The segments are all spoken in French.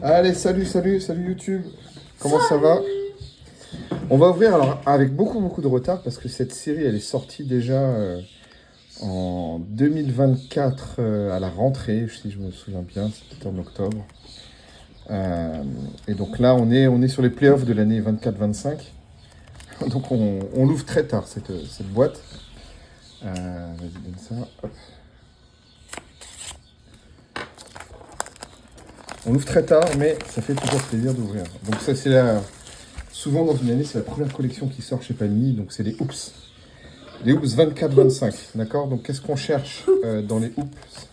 Allez, salut YouTube. Comment ça va? On va ouvrir alors avec beaucoup de retard parce que cette série elle est sortie déjà en 2024 à la rentrée, si je me souviens bien, c'était en octobre. Et donc là on est sur les playoffs de l'année 24-25. Donc on l'ouvre très tard cette boîte. Vas-y, donne ça. Hop. On l'ouvre très tard, mais ça fait toujours plaisir d'ouvrir. Donc ça, c'est souvent dans une année, c'est la première collection qui sort chez Panini. Donc c'est les Hoops. Les Hoops 24-25, d'accord? Donc qu'est-ce qu'on cherche dans les Hoops?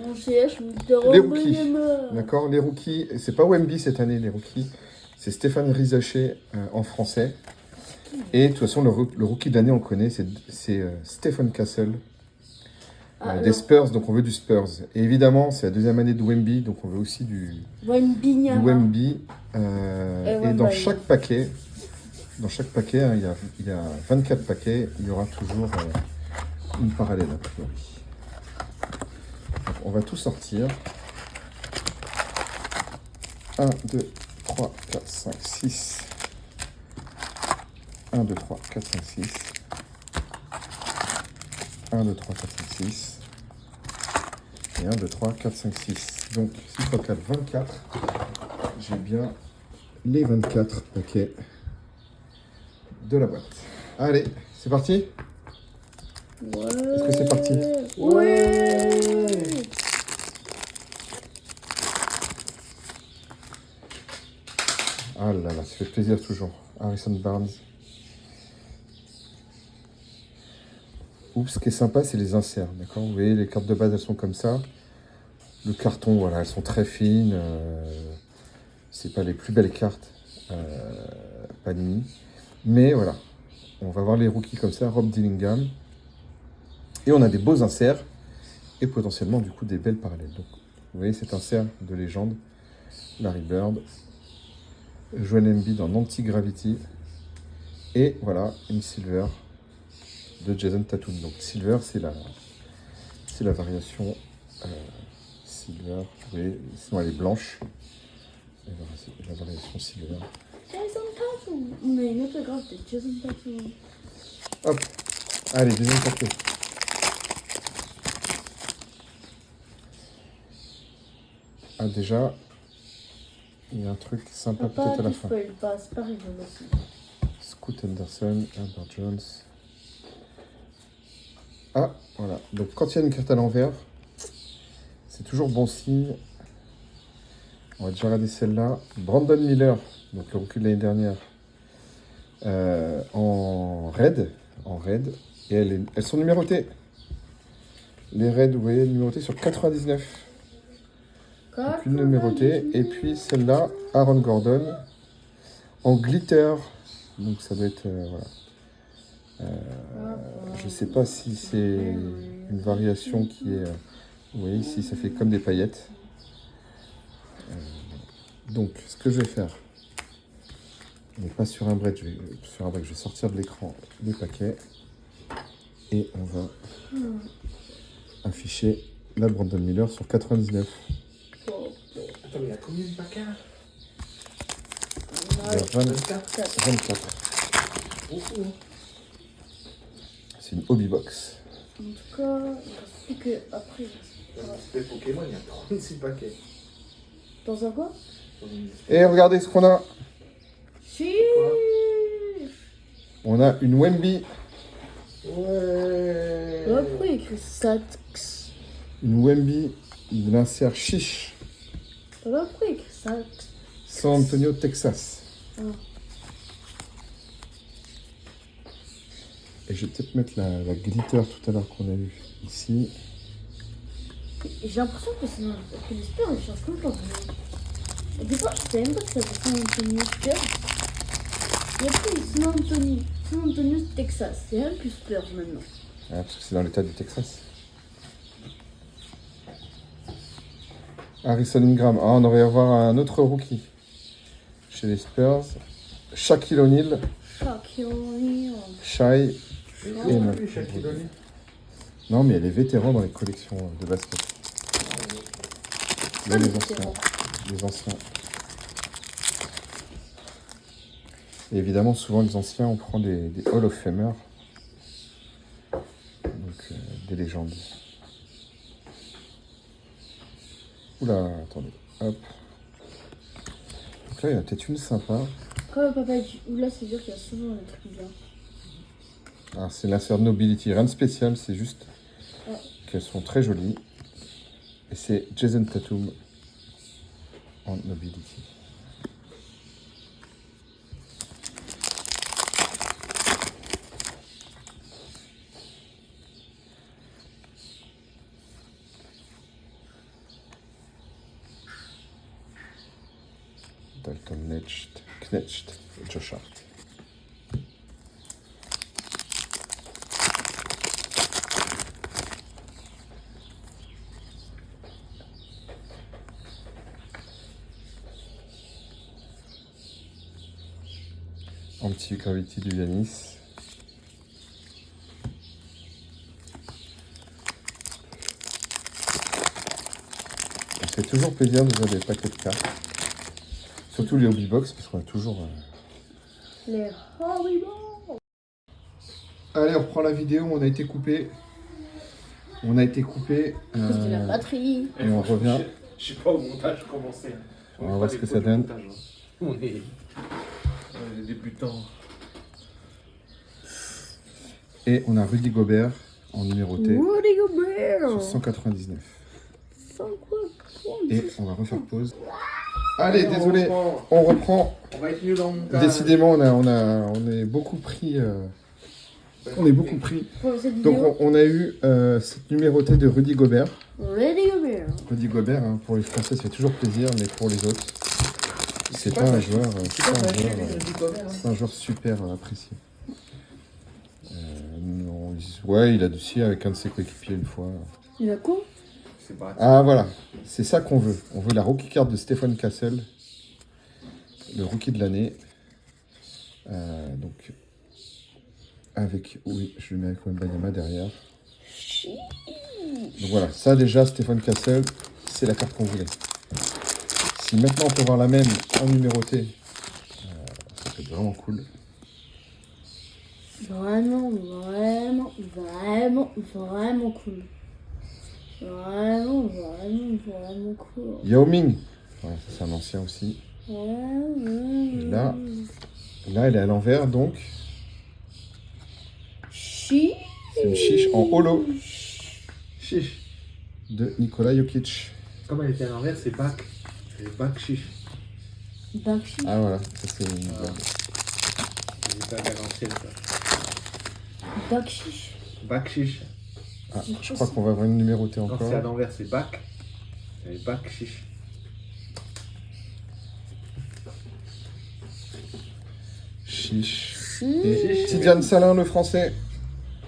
On cherche les rookies, d'accord? Les rookies, c'est pas Wemby cette année, les rookies. C'est Stéphane Rizaché en français. Et de toute façon, le rookie de l'année, on le connaît, c'est Stephen Castle. Des Spurs, donc on veut du Spurs. Et évidemment, c'est la deuxième année de Wemby, donc on veut aussi du Wemby. Et dans chaque paquet, hein, il y a 24 paquets, il y aura toujours une parallèle a priori. Donc on va tout sortir. 1, 2, 3, 4, 5, 6. 1, 2, 3, 4, 5, 6. 1, 2, 3, 4, 5, 6. Et 1, 2, 3, 4, 5, 6. Donc 6 x 4, 24. J'ai bien les 24 paquets de la boîte. Allez, c'est parti? Ouais. Est-ce que c'est parti? Ouais. Ah là là, ça fait plaisir toujours. Harrison Barnes. Oups, ce qui est sympa, c'est les inserts, d'accord? Vous voyez, les cartes de base, elles sont comme ça. Le carton, voilà, elles sont très fines. C'est pas les plus belles cartes Panini. Mais voilà, on va voir les rookies comme ça, Rob Dillingham. Et on a des beaux inserts et potentiellement, du coup, des belles parallèles. Donc, vous voyez cet insert de légende. Larry Bird. Joel Embiid en anti-gravity. Et voilà, une silver de Jason Tatum. Donc silver, c'est la variation silver. Vous voyez, sinon elle est blanche. La variation silver. Jason Tatum. On a une autographe de Jason Tatum. Hop. Allez, deuxième paquet. Ah déjà, il y a un truc sympa peut-être à la fin. Pas, c'est pas rigolo aussi. Scoot Henderson, Herbert Jones. Ah, voilà. Donc, quand il y a une carte à l'envers, c'est toujours bon signe. On va déjà regarder celle-là. Brandon Miller, donc le rookie de l'année dernière, en red. Et elles sont numérotées. Les reds, vous voyez, numérotées sur 99. Donc, une numérotée. Et puis celle-là, Aaron Gordon, en glitter. Donc, ça doit être... voilà. Je ne sais pas si c'est une variation qui est... vous voyez ici, ça fait comme des paillettes. Donc, ce que je vais faire, on n'est pas sur un break, je vais sortir de l'écran les paquets. Et on va afficher la Brandon Miller sur 99. Attends, mais il y a combien de paquets là? Il y a 24. Beaucoup, hein. C'est une hobby box. En tout cas, il reste plus que après. Dans un display Pokémon, il y a 36 paquets. Dans un quoi? Et regardez ce qu'on a. Si. On a une Wemby. Ouais. Pourquoi il écrit Satx? Une Wemby de l'insert chiche. Pourquoi il écrit Satx? San Antonio, Texas. Ah. Et je vais peut-être mettre la glitter tout à l'heure qu'on a eu ici. J'ai l'impression que les Spurs ils changent tout le temps. Au départ, je savais même pas que ça s'appelait San Antonio Spurs. Et après, San Antonio Texas. C'est même plus Spurs maintenant. Ah, parce que c'est dans l'état du Texas. Harrison Ingram. Ah, on aurait avoir un autre rookie chez les Spurs. Shaquille O'Neal. Shai. Non, mais elle est vétéran dans les collections de basket. Là, les anciens. Et évidemment, souvent les anciens, on prend des Hall of Famers. Donc des légendes. Oula, attendez. Hop. Donc là, il y en a peut-être une sympa. Quand le papa dit oula, c'est dire qu'il y a souvent des trucs bien. Alors, c'est l'insert Nobility. Rien de spécial, c'est juste Ouais. qu'elles sont très jolies. Et c'est Jason Tatum en Nobility. Dalton Knecht et Josh Hart. Anti-Gravity du Yanis. On se fait toujours plaisir de faire des paquets de cartes. Surtout les hobby box parce qu'on a toujours... Les Haribo. Allez, on reprend la vidéo, on a été coupé. On a été coupé. Parce que la batterie. Et on revient. Je sais pas au montage comment c'est. On va voir ce que ça donne. On est débutants. Et on a Rudy Gobert en numéroté Rudy sur Gobert. 199. Sans quoi. Et on va refaire pause. Allez, On désolé, reprend. on reprend. On va être nul en montage. Décidément, on est beaucoup pris. On est beaucoup pris. Pour cette Donc vidéo. on a eu cette numérotée de Rudy Gobert. Rudy Gobert. Rudy Gobert, hein, pour les Français, ça fait toujours plaisir, mais pour les autres, c'est pas un joueur, c'est pas un joueur super apprécié. Non, ouais, il a aussi avec un de ses coéquipiers une fois. Il a quoi? C'est pas. Ah voilà, c'est ça qu'on veut. On veut la rookie card de Stephen Castle, le rookie de l'année. Donc avec, oui, je lui mets avec Wembanyama derrière. Donc voilà, ça déjà, Stephen Castle, c'est la carte qu'on voulait. Si maintenant on peut voir la même en numéroté, ça serait vraiment cool. Vraiment, vraiment, vraiment, vraiment cool. Vraiment, vraiment, vraiment cool. Yao Ming, ouais, ça c'est un ancien aussi. Ouais. Là, elle est à l'envers, donc Chi. c'est une chiche en holo Chiche. de Nikola Jokic. Comme elle était à l'envers, c'est bac. C'est bac chiche. Bakshi. Ah voilà, ça c'est une blague. C'est bac à l'ancienne, ça. Bakshi. Bac chiche. Ah, je crois qu'on va avoir une numérotée Quand c'est à encore. l'envers, c'est bac. C'est bac chiche. Chiche. Si. Et Tidiane Salin, le français.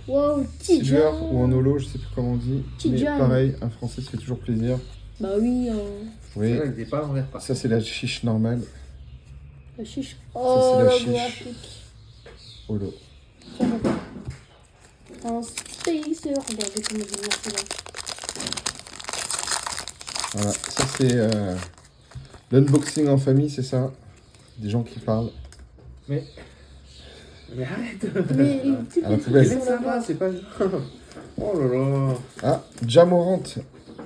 Wow, Silver Tidjan. ou en holo, je sais plus comment on dit. Mais Tidiane. pareil, un français, ça fait toujours plaisir. Bah oui, Oui, Celle-là, elle n'était pas à l'envers, par ça c'est la chiche normale. la chiche. c'est Oh, la le chiche. graphique. Holo. Un spacer. Regardez comment il est marqué là. Voilà, ça c'est l'unboxing en famille, c'est ça. Des gens qui parlent. Mais arrête. Mais tu À la sais, poubelle. Mais ça va, c'est pas. Oh là là. Ah, Jamorant.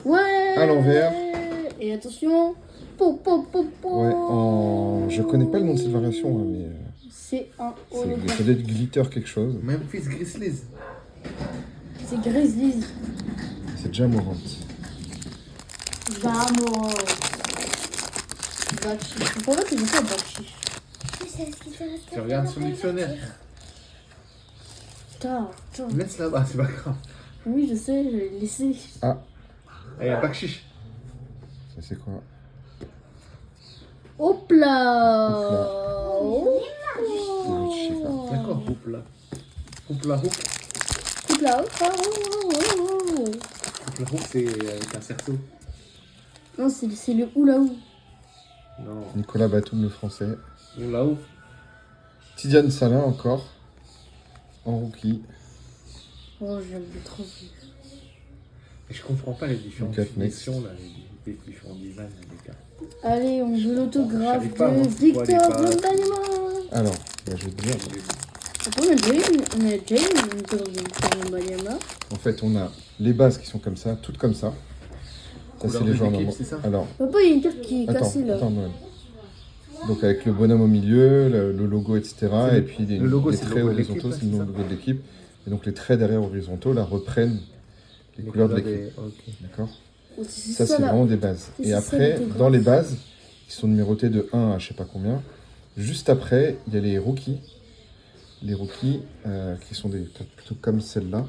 ouais. À l'envers. Et attention. Po, po, po, po. Ouais, en... Je connais pas le nom de cette variation, hein, mais C'est un c'est hologramme. ça doit être glitter quelque chose. Memphis Grizzlies. C'est Grizzlies. C'est Jamorant. Vamos. Bakshi. Pourquoi tu dis ça, Bakshi? Tu regardes son dictionnaire. Tard. Laisse là-bas, c'est pas grave. Oui, je sais, je l'ai laissé. Ah, il y a bac chiche. Ça c'est quoi? Hop là. Hop Je sais pas. D'accord, houp là. Houp là, houp. Hop là. Hop là. Houp là, houp, c'est avec un cerceau. Non, c'est le oulaou. Non, Nicolas Batum, le français. houp là, houp. Tidiane Salin encore. En rookie. Oh, j'aime trop. Et je comprends pas les différentes Donc, next. finitions là, les différents designs là, les gars. Allez, on veut l'autographe Je savais pas, de moi, pourquoi Victor elle est pas- Wembanyama. Alors, Bah, je vais te dire. Après, on a déjà eu une Tournament Banyama. En fait, on a les bases qui sont comme ça, toutes comme ça. Ça, c'est Couleur les de joueurs l'équipe, normaux. c'est ça? Alors, Papa, il y a une carte qui est attends, cassée là. Noël. Donc avec le bonhomme au milieu, le logo, etc. C'est Et puis le logo, les c'est le traits logo de l'équipe, horizontaux, ouais, c'est le c'est logo de l'équipe. Et donc les traits derrière horizontaux, là, reprennent les couleurs de l'équipe. Ok. D'accord? Oh, c'est Ça, c'est là. vraiment des bases. C'est Et ça, après, l'autographe. dans les bases, qui sont numérotées de 1 à je sais pas combien, juste après, il y a les rookies. Les rookies, qui sont des cartes plutôt comme celle-là.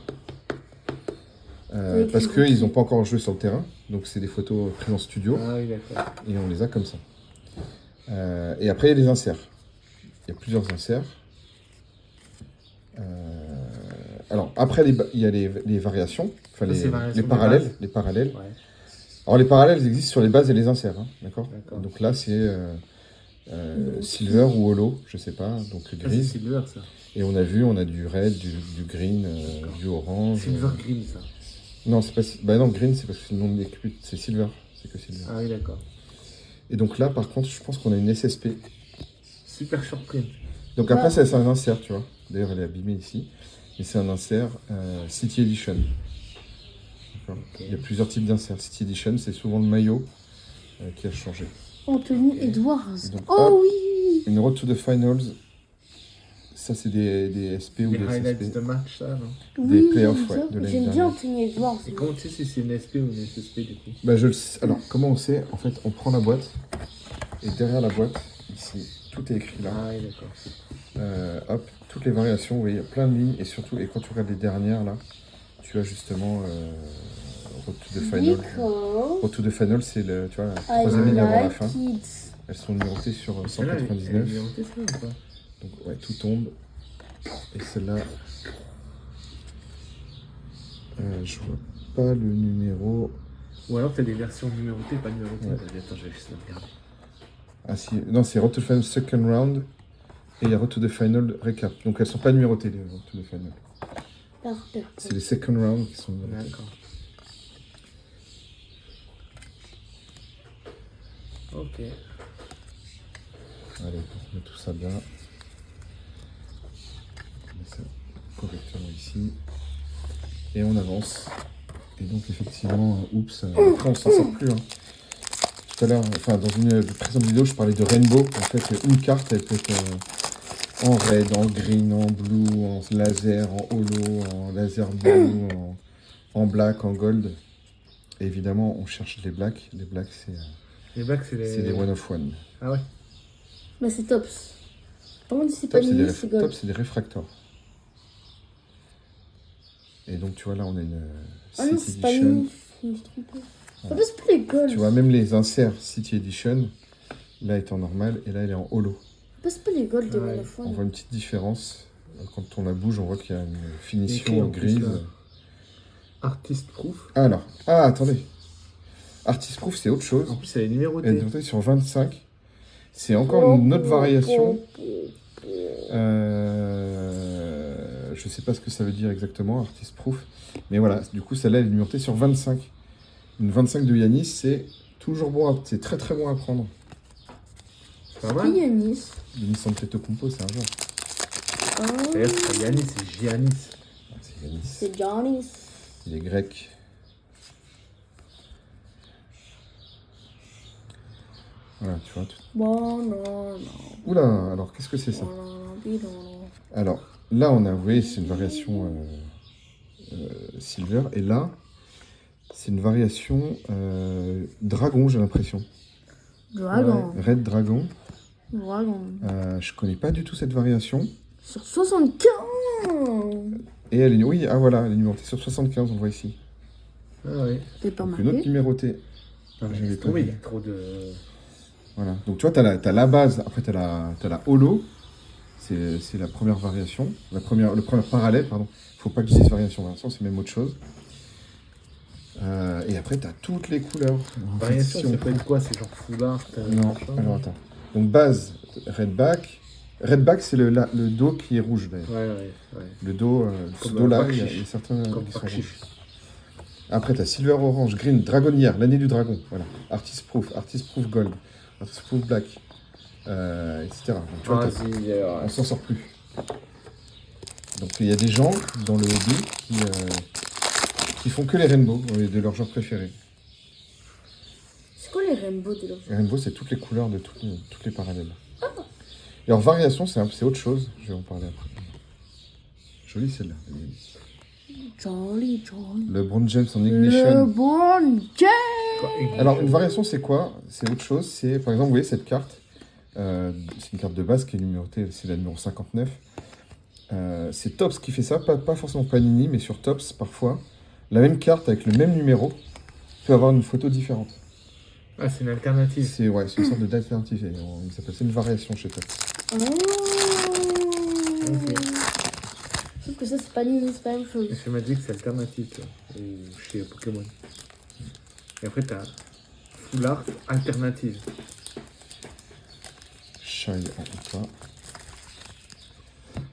Avec Parce les qu'ils rookies. n'ont pas encore joué sur le terrain. Donc c'est des photos prises en studio. Ah oui, d'accord. Et on les a comme ça. Et après, il y a les inserts. Il y a plusieurs inserts. Alors, après, il y a les variations, enfin Ça, c'est variation les des parallèles. bases. Les parallèles. Ouais, Alors, les parallèles ils existent sur les bases et les inserts. Hein, d'accord. d'accord. Donc là, c'est silver ou holo, je sais pas. Donc Ça, c'est grise. Silver, ça. Et on a du red, du green, du orange. Silver Green, ça. Non, c'est pas. Bah non, green, c'est parce que c'est le nom de l'équipe. C'est silver. C'est que silver. Ah oui, d'accord. Et donc là, par contre, je pense qu'on a une SSP. Super short print. Donc après, ça, c'est un insert, tu vois. D'ailleurs, elle est abîmée ici. Mais c'est un insert City Edition. D'accord. Ok. Il y a plusieurs types d'inserts. City Edition, c'est souvent le maillot qui a changé. Anthony Edwards. Donc, Oh hop. oui. Une Road to the Finals. Ça, c'est des SP ou Les des highlights SSP. de match, ça, non? Des Oui, playoffs, j'aime ouais, ça. de l'année J'aime bien dernière. Anthony Edwards. Et comment tu sais si c'est une SP ou une SSP, du coup? Bah, je le sais. Alors, comment on sait? En fait, on prend la boîte. Et derrière la boîte, ici, tout est écrit là. Ah oui, d'accord. Hop, toutes les variations, vous voyez, il y a plein de lignes. Et surtout, et quand tu regardes les dernières, là, tu as justement Road to the Final. Because Road to the Final, c'est le, tu vois, la I troisième ligne avant la like fin. it. Elles sont numérotées sur Celle-là, elle est 199. numérotée, ça, ou pas? Donc, ouais, tout tombe. Et celle-là, je vois pas le numéro. Ou alors, t'as des versions numérotées, pas numérotées. Ouais. Attends, je vais juste regarder. Ah si, non, c'est Road to the Final Second Round. Et il y a Road to the Final Recap. Donc, elles sont pas numérotées, les Road to the Final. Parfait. C'est les Second Round qui sont numérotées. D'accord. Ok. Allez, on met tout ça bien. On met ça correctement ici. Et on avance. Et donc effectivement, oups, après on s'en sort plus. Hein. Tout à l'heure, enfin dans une précédente vidéo, je parlais de Rainbow. En fait, une carte, elle peut être en red, en green, en blue, en laser, en holo, en laser blue, en black, en gold. Et évidemment, on cherche les blacks. Les blacks, Les blacks, c'est des one of one. Ah ouais? Bah, c'est tops. Par contre, c'est pas Top, c'est Nini, c'est top, gold. c'est des réfractors. Et donc, tu vois, là, on a une Ah non, City c'est pas Edition. Nini. Je me suis trompée. Papa, c'est pas les gold. Tu vois, même les inserts City Edition, là, est en normal et là, elle est en holo. Papa, c'est pas les gold de Ouais, One of On One. voit une petite différence. Quand on la bouge, on voit qu'il y a une Écrit finition en plus, grise. là. Artist proof. Alors, attendez. Artist Proof, c'est autre chose. En plus, elle est Elle est numérotée. notée sur 25. C'est encore une autre variation. Je sais pas ce que ça veut dire exactement, Artist Proof. Mais voilà, du coup, celle-là, elle est numérotée sur 25. Une 25 de Yanis, c'est toujours bon, c'est très très bon à prendre. C'est pas Qui mal. Yanis? Yanis Antetokounmpo, c'est un joueur. Ah, D'ailleurs, c'est pas Yanis, c'est Giannis. Ah, c'est Yanis. c'est Giannis. Il est grec. Voilà, tu vois. Bon, non. Oula, alors qu'est-ce que c'est ça? Non. Alors, là, on a, vous voyez, c'est une variation silver. Et là, c'est une variation dragon, j'ai l'impression. Dragon. Ouais, Red Dragon. Dragon. Je connais pas du tout cette variation. Sur 75. Et elle est, oui, ah voilà, elle est numérotée sur 75, on le voit ici. Ah oui. T'es pas Donc, une autre marqué? numérotée. Non, mais J'avais laisse pas tomber, vu. il y a trop de. Voilà. Donc, tu vois, t'as la base, après, t'as la holo. C'est la première variation. Le premier parallèle, pardon. Faut pas que je dise variation, c'est même autre chose. Et après, t'as toutes les couleurs. En fait, Variation, si on ça peut être quoi? C'est genre full art. Non, machin. alors attends. Donc base, redback. Redback, c'est le dos qui est rouge d'ailleurs. Ouais. Le dos, ce Comme dos-là, Bakshi. il y a certains Comme qui sont Bakshi. rouges. Après, tu as Silver, Orange, Green, Dragonnière, l'année du dragon. Voilà. Artist Proof Gold, Artist Proof Black, etc. Donc, tu vois, Vas-y, on s'en sort plus. Donc il y a des gens dans le hobby qui font que les rainbows de leur genre préféré. C'est quoi les rainbows de leur Les rainbows, c'est toutes les couleurs de toutes les parallèles. Et leur variation, c'est autre chose. Je vais en parler après. Jolie celle-là. Jolly. LeBron James en Ignition. LeBron James. Alors, une variation, c'est quoi? C'est autre chose. C'est, par exemple, vous voyez cette carte. C'est une carte de base qui est numérotée. C'est la numéro 59. C'est Topps qui fait ça. Pas forcément Panini, mais sur Topps, parfois, la même carte avec le même numéro peut avoir une photo différente. Ah, c'est une alternative. C'est une sorte d'alternative. Il s'appelle, c'est une variation chez Topps. Oh. Sauf que ça, c'est pas nul, c'est pas la même chose. Chez Magic, c'est alternative, tu vois. Ou chez Pokémon. Et après, t'as Full Art alternative. Shy en pas.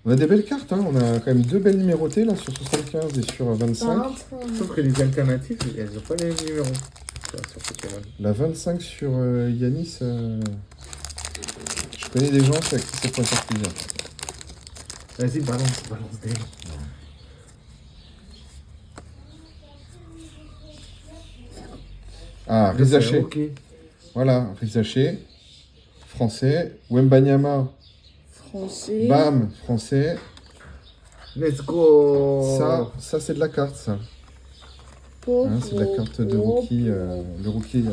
On a des belles cartes, hein. On a quand même 2 belles numérotées là sur 75 et sur 25. Sauf que les alternatives, elles n'ont pas les mêmes numéros. Tu vois, sur Pokémon. La 25 sur Yanis, je connais des gens avec qui ça pourrait faire plaisir. Vas-y, balance des. Ah, Rizaché. Ok. Voilà, Rizaché. Français. Wembanyama. Français. Bam, français. Let's go. Ça c'est de la carte, ça. Po, Hein, c'est de la carte de rookie, le rookie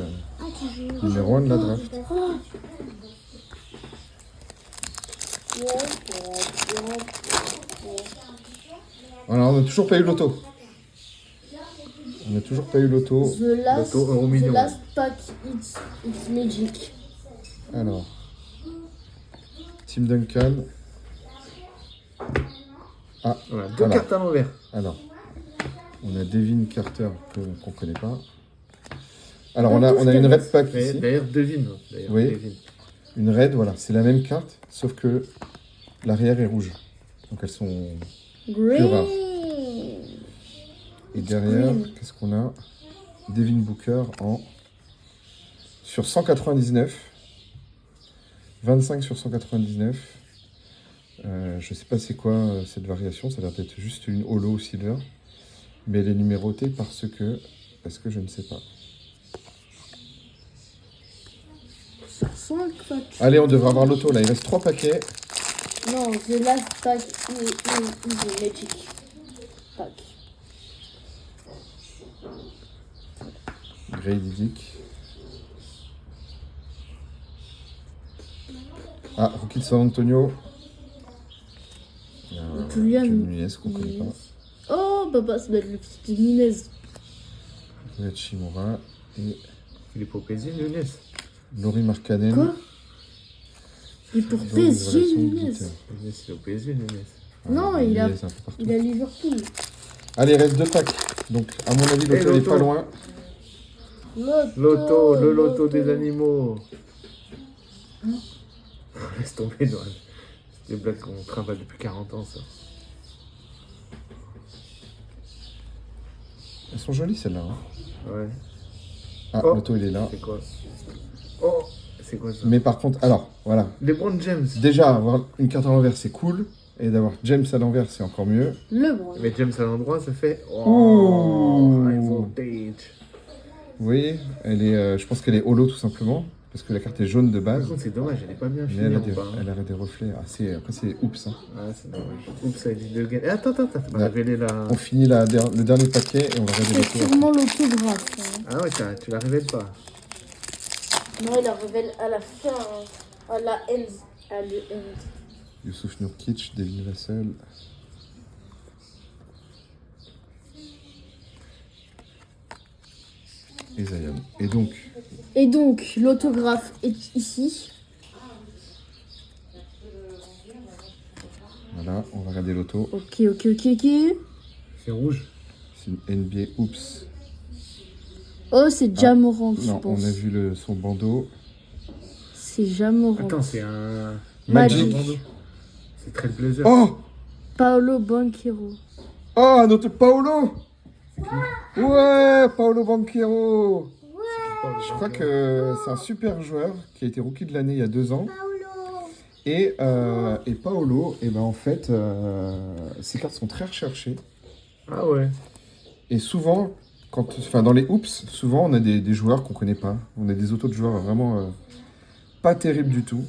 numéro 1 de la draft. Voilà, on n'a toujours pas eu l'auto. On n'a toujours pas eu l'auto. The last, L'auto euro million. the last pack, it's magic. Alors, Tim Duncan. Ah, Voilà, deux voilà. cartes à l'envers. Alors, on a Devin Carter qu'on connaît pas. Alors, on a une red pack Mais ici. d'ailleurs, devine. D'ailleurs, Oui. devine. Une red, voilà, c'est la même carte, sauf que l'arrière est rouge. Donc elles sont plus rares. Green. Et derrière, Green. qu'est-ce qu'on a? Devin Booker sur 199. 25 sur 199. Je sais pas c'est quoi cette variation, ça a l'air d'être juste une holo silver. Mais elle est numérotée parce que je ne sais pas. 5 packs. Allez, on devrait avoir l'auto là, il reste 3 paquets. Non, the last pack is the magic pack. Grady Dick. Ah, Rookie de San Antonio. Julian Nunez qu'on connaît pas. Oh, bah, ça doit être le petit de Nunez. Red Shimura et Il est pour PSG, Nunes. Laurie Markkanen. Quoi? Et pour Dans une PSG, relation de Nunez. Glitter. Nunes, il est au PSG, Nunes. Non, Ah, il a- Nunez, un peu partout. Il a Liverpool. Allez, il reste 2 packs. Donc, à mon avis, Et l'auto est l'auto. pas loin. Loto, le loto des animaux. Laisse tomber, Noël. C'est des blagues qu'on travaille depuis 40 ans, ça. Elles sont jolies, celles-là. Hein. Ouais. Ah, Oh. l'auto, il est là. C'est quoi? Oh, c'est quoi ça? Mais par contre, alors, voilà. LeBron James. Déjà, avoir une carte à l'envers, c'est cool. Et d'avoir James à l'envers, c'est encore mieux. LeBron. Mais James à l'endroit, ça fait. Ouh. Oh, high voltage. Vous voyez, je pense qu'elle est holo tout simplement. Parce que la carte est jaune de base. Par contre, c'est dommage, elle est pas bien Mais finie elle a en des, bas. hein. elle a des reflets. Ah, après, c'est oups. Hein. Ah, c'est dommage. Oups, ça a dit de gain. Attends, t'as pas Ouais. révélé la. On finit le dernier paquet et on va regarder C'est l'auto. sûrement l'autographe. Hein. Ah ouais, tu la révèles pas. Non, il la révèle à la fin. Hein. À la end. À le end. Youssouf Nurkic, Devin Vassell. Et Zion. Et donc, l'autographe est ici. Voilà, on va regarder l'auto. Ok. C'est rouge. C'est une NBA Oops. Oh, c'est Jamorant, je Non, pense. on a vu son bandeau. C'est Jamorant. Attends, c'est un. Magic. C'est très blazer. Oh! Paolo Banchero. Oh, notre Paolo! Ouais, Paolo Banchero! Je crois que c'est un super joueur qui a été rookie de l'année il y a 2 ans. Et Paolo, et ben en fait, ces cartes sont très recherchées. Ah ouais. Et souvent, dans les Oops, souvent on a des joueurs qu'on connaît pas. On a des autos de joueurs vraiment pas terribles du tout.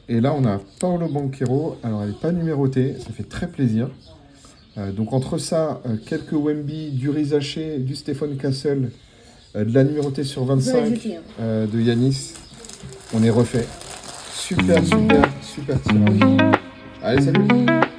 Et là, on a Paolo Banchero. Alors, elle n'est pas numérotée, ça fait très plaisir. Donc, entre ça, quelques Wemby, du Rizaché, du Stéphane Castle, de la numérotée sur Je vais 25 ajouter, hein. de Yanis, on est refait. Super tirage. Allez, salut!